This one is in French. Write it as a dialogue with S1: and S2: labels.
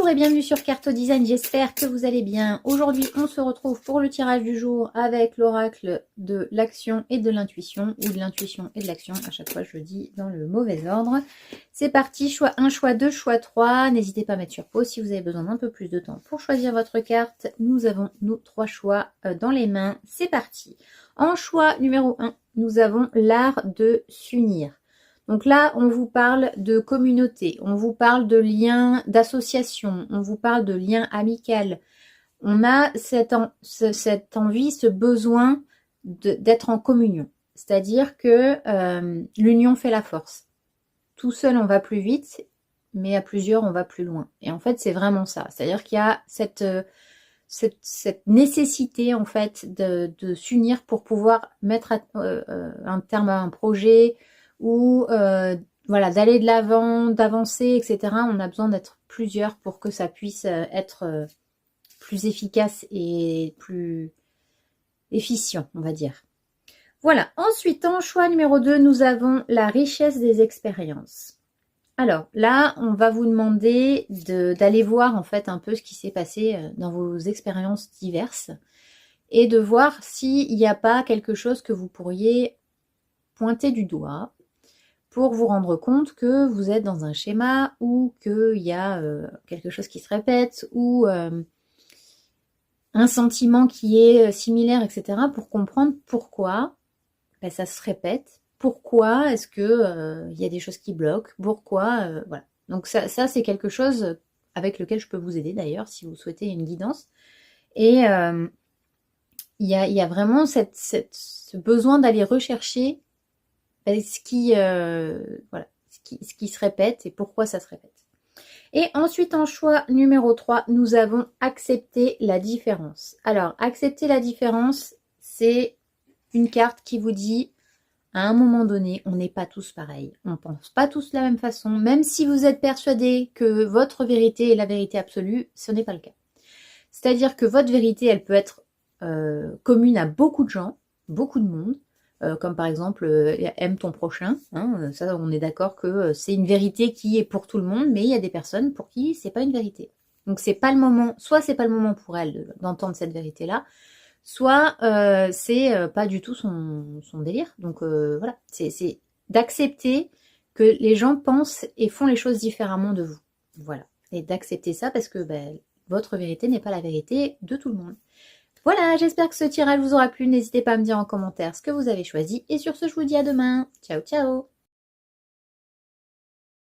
S1: Bonjour et bienvenue sur Carto Design, j'espère que vous allez bien. Aujourd'hui, on se retrouve pour le tirage du jour avec l'oracle de l'action et de l'intuition, ou de l'intuition et de l'action, à chaque fois je le dis dans le mauvais ordre. C'est parti, choix 1, choix 2, choix 3. N'hésitez pas à mettre sur pause si vous avez besoin d'un peu plus de temps pour choisir votre carte. Nous avons nos 3 choix dans les mains, c'est parti. En choix numéro 1, nous avons l'art de s'unir. Donc là, on vous parle de communauté, on vous parle de liens d'association, on vous parle de liens amicaux. On a cette envie, ce besoin d'être en communion. C'est-à-dire que l'union fait la force. Tout seul, on va plus vite, mais à plusieurs, on va plus loin. Et en fait, c'est vraiment ça. C'est-à-dire qu'il y a cette nécessité, en fait, de s'unir pour pouvoir mettre un terme à un projet, ou voilà, d'aller de l'avant, d'avancer, etc. On a besoin d'être plusieurs pour que ça puisse être plus efficace et plus efficient, on va dire. Voilà, ensuite en choix numéro 2, nous avons la richesse des expériences. Alors là, on va vous demander d'aller voir en fait un peu ce qui s'est passé dans vos expériences diverses et de voir s'il n'y a pas quelque chose que vous pourriez pointer du doigt pour vous rendre compte que vous êtes dans un schéma ou qu'il y a quelque chose qui se répète ou un sentiment qui est similaire, etc. pour comprendre pourquoi ça se répète, pourquoi est-ce que y a des choses qui bloquent, pourquoi, voilà. Donc ça c'est quelque chose avec lequel je peux vous aider d'ailleurs si vous souhaitez une guidance. Et il y a vraiment ce besoin d'aller rechercher ce qui se répète et pourquoi ça se répète. Et ensuite, en choix numéro 3, nous avons accepter la différence. Alors, accepter la différence, c'est une carte qui vous dit, à un moment donné, on n'est pas tous pareils. On ne pense pas tous de la même façon. Même si vous êtes persuadé que votre vérité est la vérité absolue, ce n'est pas le cas. C'est-à-dire que votre vérité, elle peut être commune à beaucoup de gens, beaucoup de monde. Comme par exemple aime ton prochain, hein, ça on est d'accord que c'est une vérité qui est pour tout le monde, mais il y a des personnes pour qui c'est pas une vérité. Donc c'est pas le moment, soit c'est pas le moment pour elle d'entendre cette vérité-là, soit c'est pas du tout son délire. Donc voilà, c'est d'accepter que les gens pensent et font les choses différemment de vous. Voilà, et d'accepter ça parce que votre vérité n'est pas la vérité de tout le monde. Voilà, j'espère que ce tirage vous aura plu. N'hésitez pas à me dire en commentaire ce que vous avez choisi. Et sur ce, je vous dis à demain. Ciao, ciao!